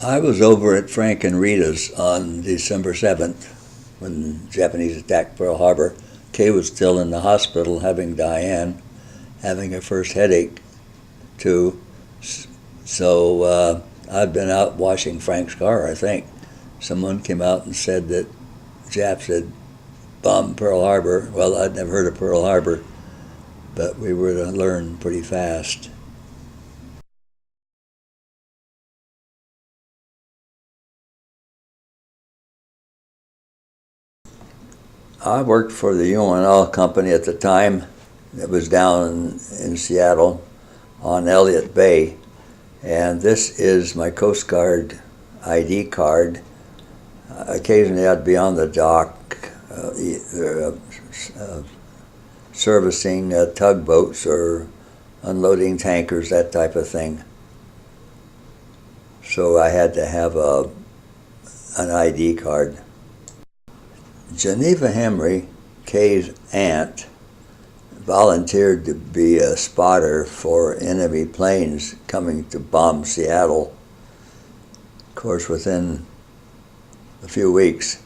I was over at Frank and Rita's on December 7th when the Japanese attacked Pearl Harbor. Kay was still in the hospital having Diane, having her first headache too. So I'd been out washing Frank's car, I think. Someone came out and said that Japs had bombed Pearl Harbor. Well, I'd never heard of Pearl Harbor, but we were to learn pretty fast. I worked for the UNL company at the time. It was down in Seattle on Elliott Bay. And this is my Coast Guard ID card. Occasionally I'd be on the dock either servicing tugboats or unloading tankers, that type of thing. So I had to have an ID card. Geneva Hemry, Kay's aunt, volunteered to be a spotter for enemy planes coming to bomb Seattle. Of course, within a few weeks,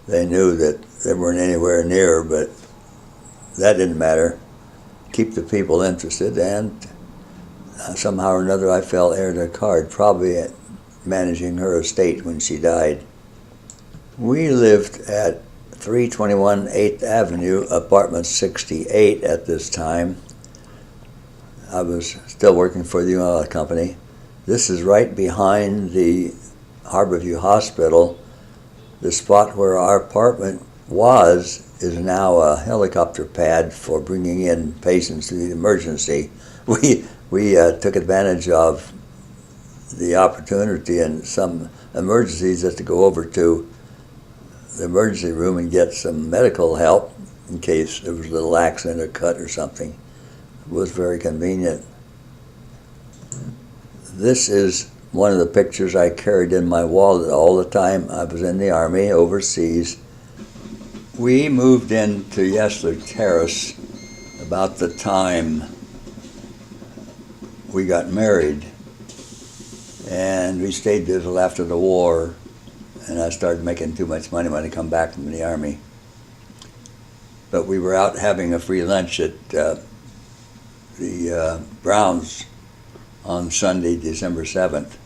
they knew that they weren't anywhere near, but that didn't matter. Keep the people interested, and somehow or another I fell heir to a card, probably managing her estate when she died. We lived at 321 8th Avenue, apartment 68 at this time. I was still working for the UNL company. This is right behind the Harborview Hospital. The spot where our apartment was is now a helicopter pad for bringing in patients to the emergency. We took advantage of the opportunity in some emergencies just to go over to the emergency room and get some medical help in case there was a little accident or cut or something. It was very convenient. This is one of the pictures I carried in my wallet all the time. I was in the Army overseas. We moved into Yesler Terrace about the time we got married, and we stayed there till after the war, and I started making too much money when I come back from the Army. But we were out having a free lunch at the Browns on Sunday, December 7th.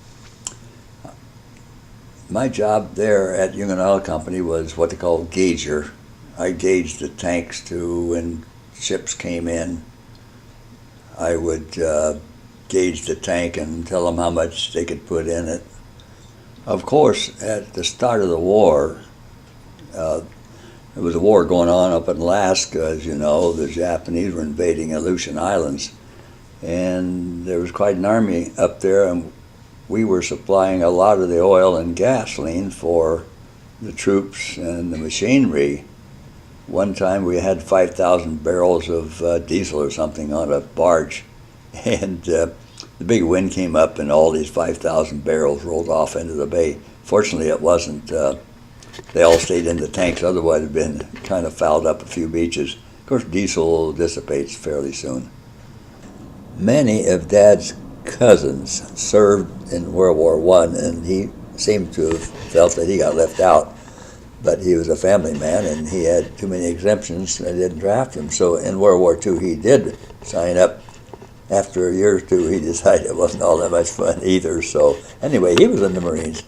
My job there at UNL Company was what they call gauger. I gauged the tanks too when ships came in. I would gauge the tank and tell them how much they could put in it. Of course, at the start of the war, there was a war going on up in Alaska, as you know. The Japanese were invading Aleutian Islands, and there was quite an army up there, and we were supplying a lot of the oil and gasoline for the troops and the machinery. One time we had 5,000 barrels of diesel or something on a barge, and the big wind came up and all these 5,000 barrels rolled off into the bay. Fortunately, it wasn't. They all stayed in the tanks, otherwise it would have been kind of fouled up a few beaches. Of course, diesel dissipates fairly soon. Many of Dad's cousins served in World War I, and he seemed to have felt that he got left out. But he was a family man, and he had too many exemptions, and they didn't draft him. So in World War II, he did sign up. After a year or two, he decided it wasn't all that much fun either. So anyway, he was in the Marines.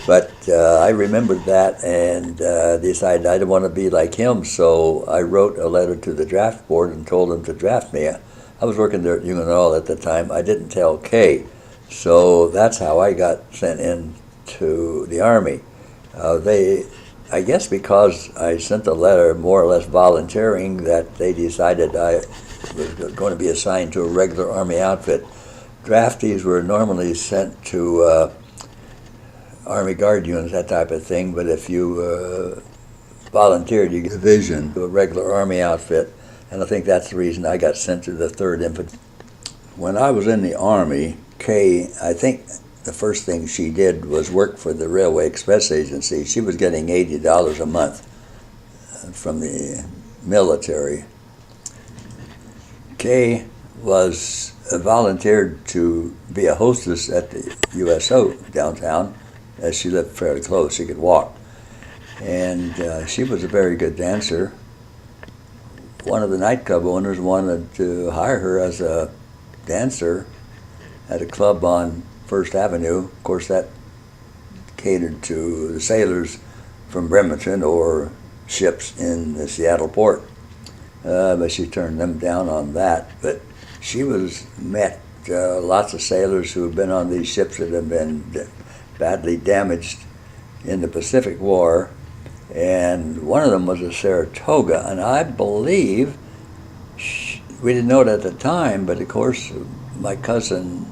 But I remembered that and decided I didn't want to be like him. So I wrote a letter to the draft board and told them to draft me. I was working there at UNL at the time. I didn't tell Kay. So that's how I got sent into the Army. I guess because I sent a letter more or less volunteering, that they decided I was going to be assigned to a regular Army outfit. Draftees were normally sent to Army Guard units, that type of thing, but if you volunteered, you get a division to a regular Army outfit, and I think that's the reason I got sent to the 3rd Infantry. When I was in the Army, Kay, I think the first thing she did was work for the Railway Express Agency. She was getting $80 a month from the military. Kay was volunteered to be a hostess at the USO downtown, as she lived fairly close. She could walk. And she was a very good dancer. One of the nightclub owners wanted to hire her as a dancer at a club on First Avenue. Of course, that catered to the sailors from Bremerton or ships in the Seattle port. But she turned them down on that. But she met lots of sailors who have been on these ships that have been badly damaged in the Pacific War. And one of them was a Saratoga, and I believe, we didn't know it at the time, but of course my cousin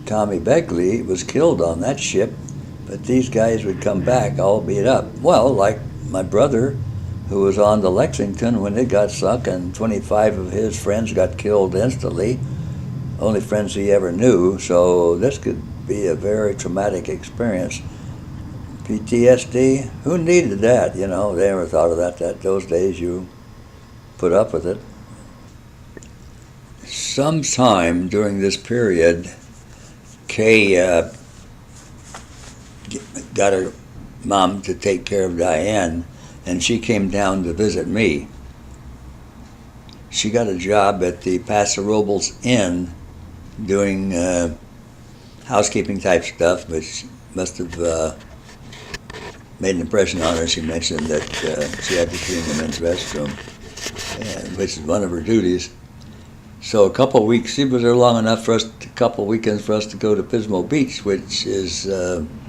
Tommy Begley was killed on that ship, but these guys would come back all beat up. Well, like my brother, who was on the Lexington when it got sunk, and 25 of his friends got killed instantly, only friends he ever knew, so this could be a very traumatic experience. PTSD, who needed that? You know, they never thought of that those days. You put up with it. Sometime during this period, Kay got her mom to take care of Diane, and she came down to visit me. She got a job at the Paso Robles Inn doing housekeeping type stuff, but she must have made an impression on her. She mentioned that she had to clean the men's restroom, which is one of her duties. So a couple of weeks, she was there long enough for us, a couple of weekends for us to go to Pismo Beach, which is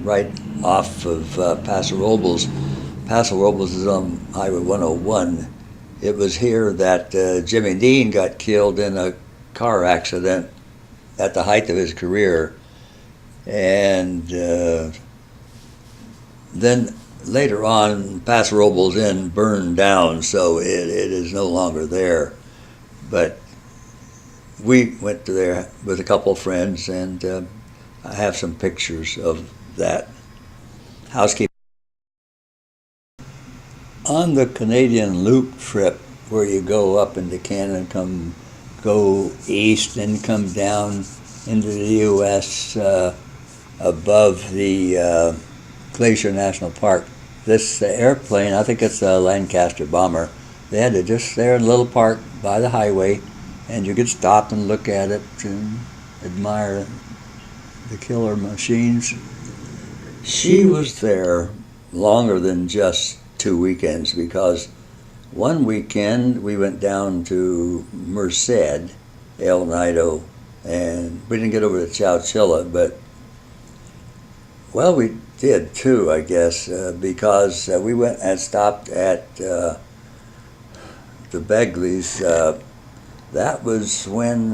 right off of Paso Robles. Paso Robles is on Highway 101. It was here that Jimmy Dean got killed in a car accident at the height of his career. And then later on, Paso Robles Inn burned down, so it is no longer there. But we went to there with a couple of friends, and I have some pictures of that housekeeping. On the Canadian Loop trip, where you go up into Canada and go east and come down into the U.S. Above the Glacier National Park, this airplane, I think it's a Lancaster bomber, they had it just there in a little park by the highway, and you could stop and look at it and admire the killer machines. She was there longer than just 2 weekends, because one weekend we went down to Merced, El Nido, and we didn't get over to Chowchilla, but well, we did too, I guess, because we went and stopped at the Begleys. That was when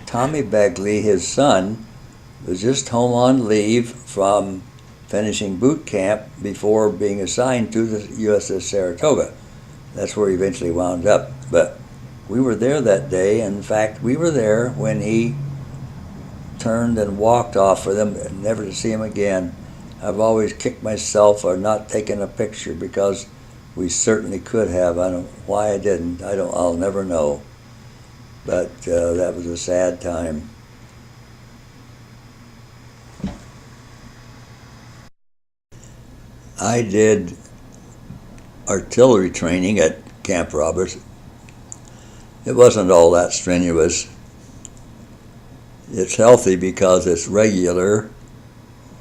Tommy Begley, his son, was just home on leave from finishing boot camp before being assigned to the USS Saratoga. That's where he eventually wound up. But we were there that day. In fact, we were there when he turned and walked off for them never to see him again. I've always kicked myself for not taking a picture, because we certainly could have. I don't know why I didn't. I'll never know. But that was a sad time. I did artillery training at Camp Roberts. It wasn't all that strenuous. It's healthy because it's regular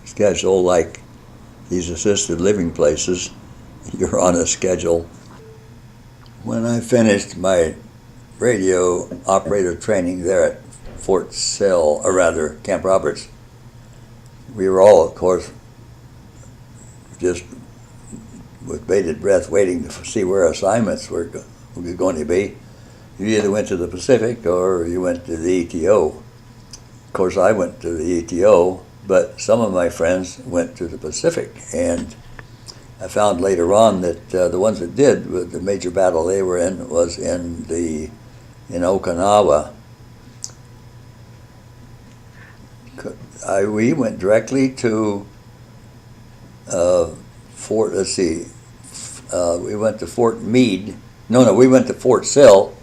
schedule, like these assisted living places. You're on a schedule. When I finished my radio operator training there at Fort Sill, or rather Camp Roberts, we were all, of course, just with bated breath waiting to see where assignments were going to be. You either went to the Pacific or you went to the ETO. Of course, I went to the ETO, but some of my friends went to the Pacific, and I found later on that the ones that did, the major battle they were in was in Okinawa. We went directly to Fort, we went to Fort Meade. No, we went to Fort Sill,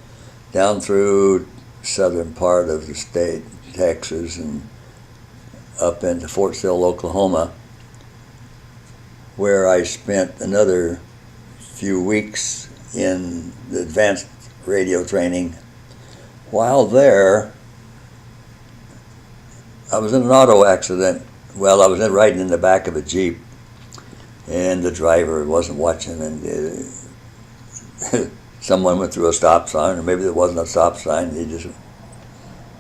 down through southern part of the state, Texas, and up into Fort Sill, Oklahoma, where I spent another few weeks in the advanced radio training. While there, I was in an auto accident. Well, I was riding in the back of a Jeep, and the driver wasn't watching, and someone went through a stop sign, or maybe there wasn't a stop sign, he just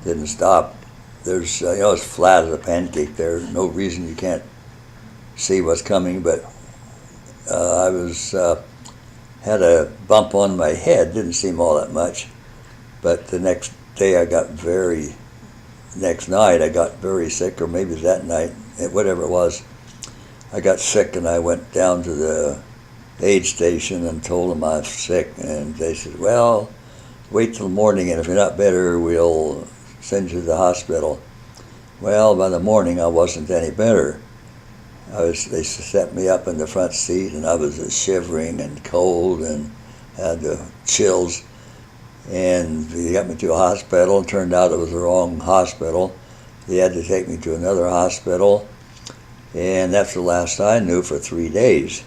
didn't stop. There's, it's flat as a pancake there, no reason you can't see what's coming, but I had a bump on my head, didn't seem all that much, but the next night I got very sick, or maybe that night, whatever it was, I got sick, and I went down to the aid station and told them I was sick, and they said, well, wait till morning, and if you're not better, we'll send you to the hospital. Well, by the morning, I wasn't any better. They set me up in the front seat, and I was shivering and cold and had the chills. And they got me to a hospital, and turned out it was the wrong hospital. They had to take me to another hospital, and that's the last I knew for 3 days.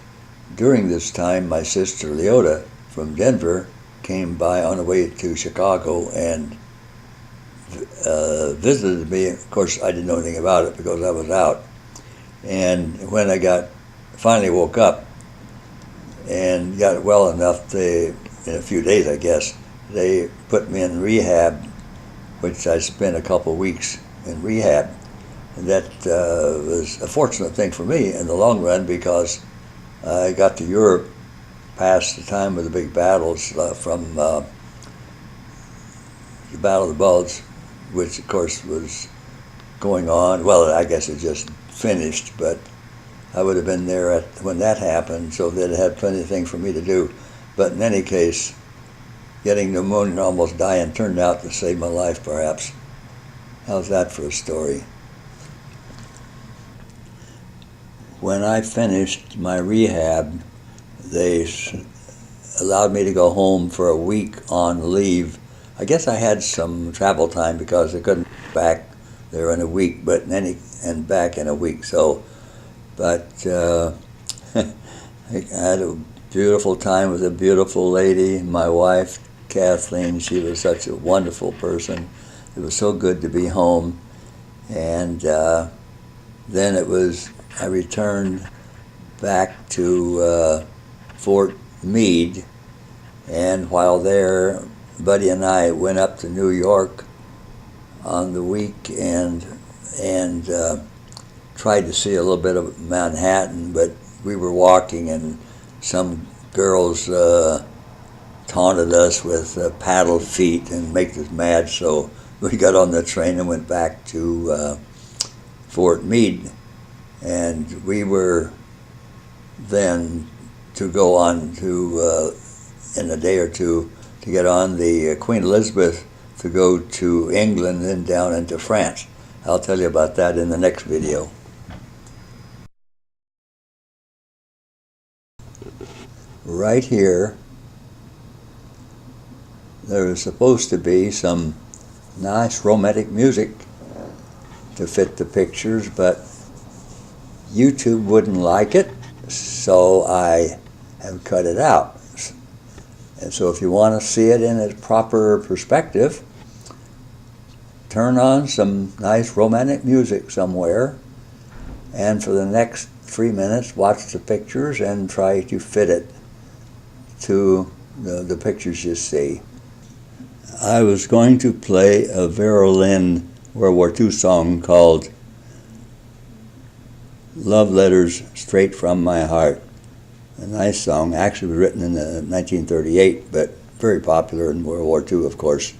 During this time, my sister Leota from Denver came by on the way to Chicago and visited me. Of course, I didn't know anything about it because I was out. And when I finally woke up and got well enough, in a few days, I guess, they put me in rehab, which I spent a couple of weeks in rehab. And that was a fortunate thing for me in the long run, because I got to Europe past the time of the big battles, from the Battle of the Bulge, which of course was going on. Well, I guess it just finished, but I would have been there when that happened, so they'd had plenty of things for me to do. But in any case, getting pneumonia and almost dying turned out to save my life, perhaps. How's that for a story? When I finished my rehab, they allowed me to go home for a week on leave. I guess I had some travel time because I couldn't get back there in a week, and back in a week. So, but I had a beautiful time with a beautiful lady, my wife, Kathleen. She was such a wonderful person. It was so good to be home. And then I returned back to Fort Meade, and while there, Buddy and I went up to New York on the weekend and tried to see a little bit of Manhattan, but we were walking and some girls taunted us with paddle feet and make us mad, so we got on the train and went back to Fort Meade. And we were then to go on to, in a day or two, to get on the Queen Elizabeth to go to England and then down into France. I'll tell you about that in the next video. Right here, there is supposed to be some nice romantic music to fit the pictures, but YouTube wouldn't like it, so I have cut it out. And so if you want to see it in its proper perspective, turn on some nice romantic music somewhere, and for the next 3 minutes watch the pictures and try to fit it to the pictures you see. I was going to play a Vera Lynn World War II song called Love Letters Straight From My Heart. A nice song, actually written in 1938, but very popular in World War II, of course.